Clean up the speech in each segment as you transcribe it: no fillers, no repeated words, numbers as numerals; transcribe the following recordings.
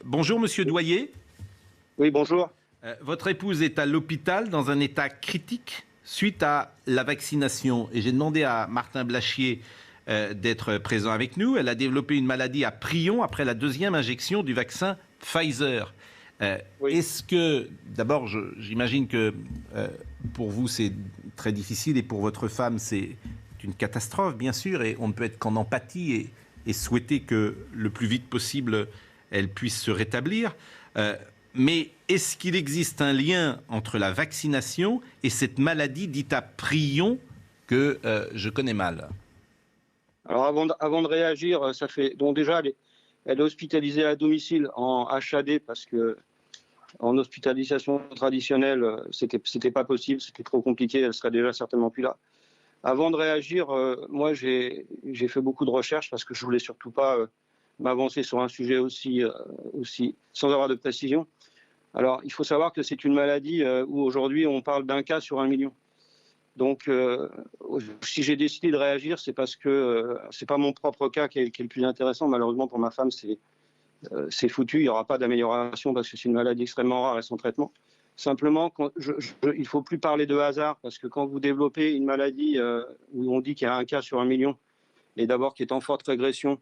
Bonjour Monsieur Doyer. Oui, bonjour. Votre épouse est à l'hôpital dans un état critique suite à la vaccination. Et j'ai demandé à Martin Blachier d'être présent avec nous. Elle a développé une maladie à prions après la deuxième injection du vaccin Pfizer. Oui. Est-ce que, d'abord, j'imagine que pour vous c'est très difficile et pour votre femme c'est une catastrophe, bien sûr, et on ne peut être qu'en empathie et souhaiter que le plus vite possible elle puisse se rétablir. Mais est-ce qu'il existe un lien entre la vaccination et cette maladie dite à prions que je connais mal? Alors avant de réagir, ça fait donc déjà elle est hospitalisée à domicile en HAD parce que en hospitalisation traditionnelle, c'était pas possible, c'était trop compliqué, elle serait déjà certainement plus là. Avant de réagir, moi j'ai fait beaucoup de recherches parce que je voulais surtout pas m'avancer sur un sujet aussi sans avoir de précision. Alors il faut savoir que c'est une maladie où aujourd'hui on parle d'un cas sur 1 million. Donc, si j'ai décidé de réagir, c'est parce que c'est pas mon propre cas qui est le plus intéressant. Malheureusement pour ma femme, c'est foutu. Il n'y aura pas d'amélioration parce que c'est une maladie extrêmement rare et sans traitement. Simplement, il ne faut plus parler de hasard parce que quand vous développez une maladie où on dit qu'il y a un cas sur 1 million et d'abord qui est en forte régression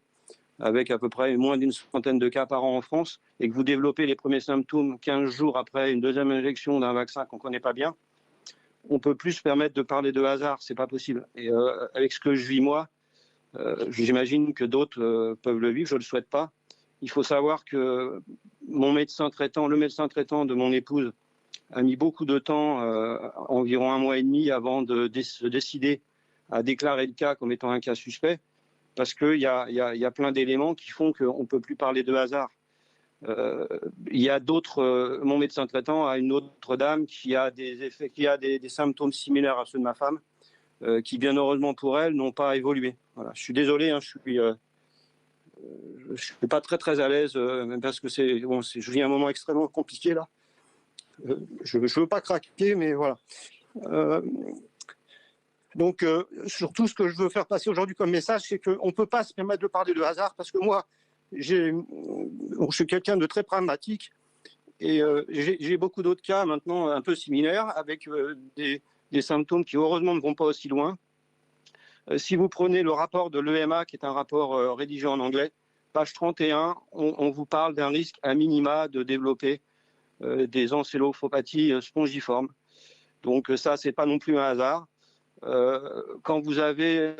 avec à peu près moins d'une centaine de cas par an en France et que vous développez les premiers symptômes 15 jours après une deuxième injection d'un vaccin qu'on ne connaît pas bien, on peut plus se permettre de parler de hasard, c'est pas possible. Et avec ce que je vis moi, j'imagine que d'autres peuvent le vivre, je le souhaite pas. Il faut savoir que le médecin traitant de mon épouse, a mis beaucoup de temps, environ 1 mois et demi, avant de se décider à déclarer le cas comme étant un cas suspect, parce qu'il y a plein d'éléments qui font qu'on ne peut plus parler de hasard. Il y a d'autres. Mon médecin traitant a une autre dame qui a des symptômes similaires à ceux de ma femme, qui bien heureusement pour elle n'ont pas évolué. Voilà. Je suis désolé, hein, je suis pas très à l'aise parce que je vis un moment extrêmement compliqué là. Je veux pas craquer, mais voilà. Donc surtout ce que je veux faire passer aujourd'hui comme message, c'est qu'on peut pas se permettre de parler de hasard parce que moi, je suis quelqu'un de très pragmatique et j'ai beaucoup d'autres cas maintenant un peu similaires avec des symptômes qui heureusement ne vont pas aussi loin. Si vous prenez le rapport de l'EMA, qui est un rapport rédigé en anglais, page 31, on vous parle d'un risque à minima de développer des encéphalopathies spongiformes. Donc ça, c'est pas non plus un hasard. Quand vous avez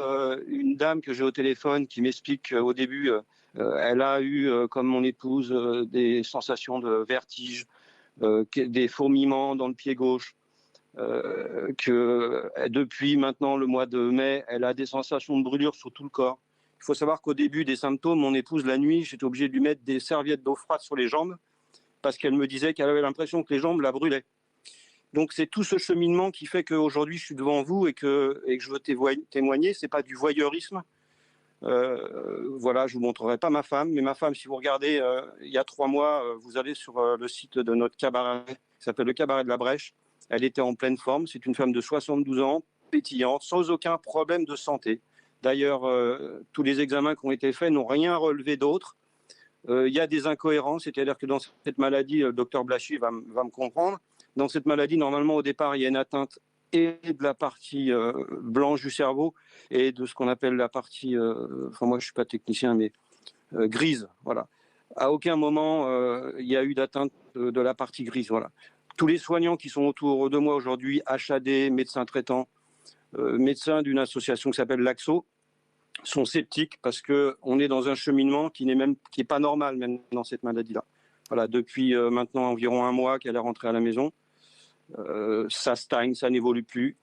une dame que j'ai au téléphone qui m'explique qu'au début, elle a eu, comme mon épouse, des sensations de vertige, des fourmillements dans le pied gauche, que depuis maintenant le mois de mai, elle a des sensations de brûlure sur tout le corps. Il faut savoir qu'au début des symptômes, mon épouse, la nuit, j'étais obligé de lui mettre des serviettes d'eau froide sur les jambes parce qu'elle me disait qu'elle avait l'impression que les jambes la brûlaient. Donc c'est tout ce cheminement qui fait qu'aujourd'hui je suis devant vous et que je veux témoigner. C'est pas du voyeurisme. Voilà, je vous montrerai pas ma femme, mais ma femme, si vous regardez, il y a 3 mois, vous allez sur le site de notre cabaret, qui s'appelle le Cabaret de la Brèche. Elle était en pleine forme. C'est une femme de 72 ans, pétillante, sans aucun problème de santé. D'ailleurs, tous les examens qui ont été faits n'ont rien relevé d'autre. Il y a des incohérences, c'est-à-dire que dans cette maladie, le docteur Blachier va me comprendre. Dans cette maladie, normalement, au départ, il y a une atteinte et de la partie blanche du cerveau et de ce qu'on appelle la partie, enfin moi je suis pas technicien, mais grise. Voilà. À aucun moment il y a eu d'atteinte de la partie grise. Voilà. Tous les soignants qui sont autour de moi aujourd'hui, HAD, médecins traitants, médecins d'une association qui s'appelle l'AXO, sont sceptiques parce qu'on est dans un cheminement qui est pas normal même dans cette maladie-là. Voilà, depuis maintenant environ 1 mois qu'elle est rentrée à la maison. Ça stagne, ça n'évolue plus.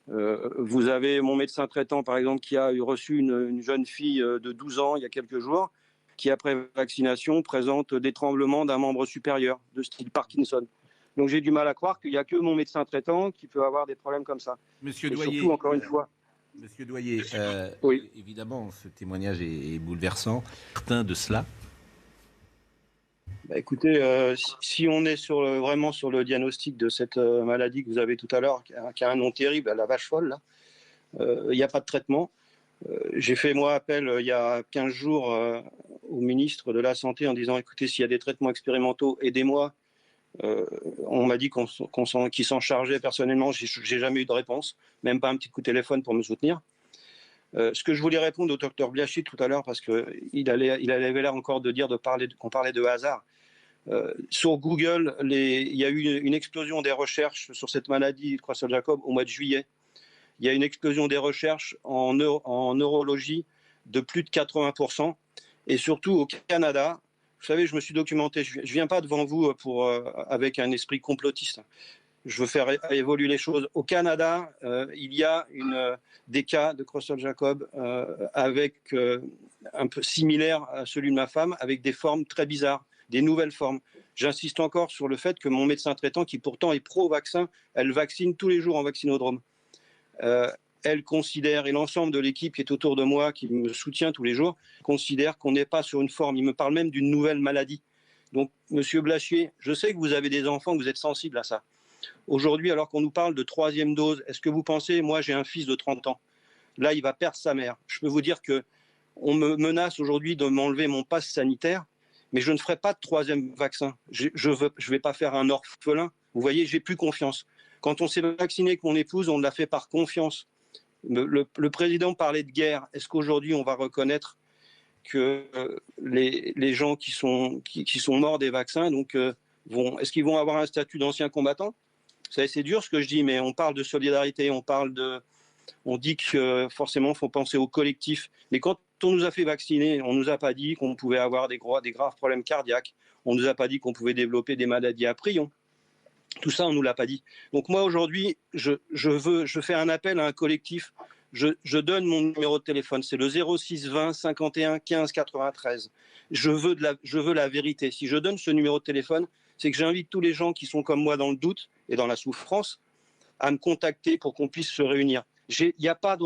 Vous avez mon médecin traitant, par exemple, qui a reçu une jeune fille de 12 ans il y a quelques jours, qui, après vaccination, présente des tremblements d'un membre supérieur, de style Parkinson. Donc j'ai du mal à croire qu'il n'y a que mon médecin traitant qui peut avoir des problèmes comme ça. Monsieur Et Doyer, surtout, encore une fois... Monsieur Doyer, Oui. évidemment, ce témoignage est bouleversant. Certain de cela. Bah écoutez, si on est vraiment sur le diagnostic de cette maladie que vous avez tout à l'heure, qui a un nom terrible, la vache folle, il n'y a pas de traitement. J'ai fait, moi, appel il y a 15 jours au ministre de la Santé en disant, écoutez, s'il y a des traitements expérimentaux, aidez-moi. On m'a dit qu'il s'en chargeait personnellement. J'ai jamais eu de réponse, même pas un petit coup de téléphone pour me soutenir. Ce que je voulais répondre au docteur Biachi tout à l'heure, parce qu'il avait l'air encore de dire qu'on parlait de hasard. Sur Google, il y a eu une explosion des recherches sur cette maladie de Creutzfeldt-Jakob au mois de juillet. Il y a une explosion des recherches en neurologie de plus de 80%. Et surtout au Canada, vous savez, je me suis documenté. Je ne viens pas devant vous avec un esprit complotiste. Je veux faire évoluer les choses. Au Canada, il y a des cas de Creutzfeldt-Jakob avec un peu similaire à celui de ma femme, avec des formes très bizarres, des nouvelles formes. J'insiste encore sur le fait que mon médecin traitant, qui pourtant est pro-vaccin, elle vaccine tous les jours en vaccinodrome. Elle considère, et l'ensemble de l'équipe qui est autour de moi, qui me soutient tous les jours, considère qu'on n'est pas sur une forme. Il me parle même d'une nouvelle maladie. Donc, Monsieur Blachier, je sais que vous avez des enfants, que vous êtes sensible à ça. Aujourd'hui, alors qu'on nous parle de 3e dose, est-ce que vous pensez, moi j'ai un fils de 30 ans, là il va perdre sa mère. Je peux vous dire qu'on me menace aujourd'hui de m'enlever mon passe sanitaire, mais je ne ferai pas de 3e vaccin. Je ne vais pas faire un orphelin. Vous voyez, j'ai plus confiance. Quand on s'est vacciné avec mon épouse, on l'a fait par confiance. Le président parlait de guerre. Est-ce qu'aujourd'hui on va reconnaître que les gens qui sont morts des vaccins, donc, est-ce qu'ils vont avoir un statut d'ancien combattant? Vous savez, c'est dur ce que je dis, mais on parle de solidarité, on dit que forcément, il faut penser au collectif. Mais quand on nous a fait vacciner, on ne nous a pas dit qu'on pouvait avoir des graves problèmes cardiaques. On ne nous a pas dit qu'on pouvait développer des maladies à prions. Tout ça, on ne nous l'a pas dit. Donc moi, aujourd'hui, je fais un appel à un collectif. Je donne mon numéro de téléphone. C'est le 06 20 51 15 93. Je veux la vérité. Si je donne ce numéro de téléphone, c'est que j'invite tous les gens qui sont comme moi dans le doute et dans la souffrance à me contacter pour qu'on puisse se réunir. J'ai pas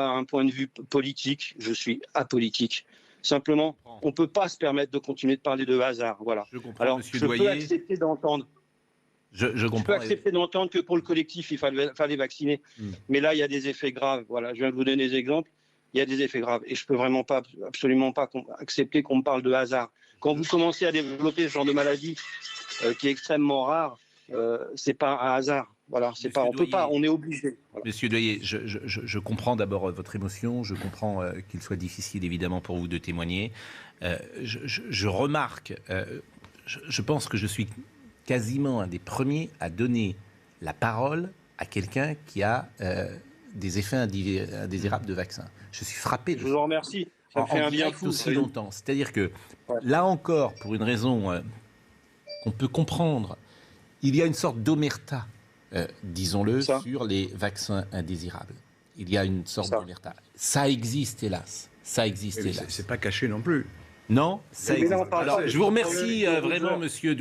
un point de vue politique, je suis apolitique. Simplement, on ne peut pas se permettre de continuer de parler de hasard. Voilà. Je comprends, alors, Monsieur je Doyer. peux accepter d'entendre. Je peux accepter d'entendre que pour le collectif, il fallait vacciner. Mais là, il y a des effets graves. Voilà, je viens de vous donner des exemples. Il y a des effets graves. Et je ne peux vraiment pas, absolument pas accepter qu'on me parle de hasard. Quand vous commencez à développer ce genre de maladie qui est extrêmement rare, ce n'est pas un hasard. Voilà, c'est pas, on peut pas, on est obligé. Voilà. Monsieur Doyer, je comprends d'abord votre émotion, je comprends qu'il soit difficile évidemment pour vous de témoigner. Je remarque, je pense que je suis quasiment un des premiers à donner la parole à quelqu'un qui a des effets indésirables de vaccin. Je suis frappé de ça. Je vous remercie. Ça fait un bien fou aussi longtemps. C'est-à-dire que là encore, pour une raison qu'on peut comprendre, il y a une sorte d'omerta. Disons-le, sur les vaccins indésirables. Il y a une sorte d'omerta. Ça existe, hélas. Ça existe, hélas. C'est pas caché non plus. Non, ça existe. Alors, je vous remercie vraiment, monsieur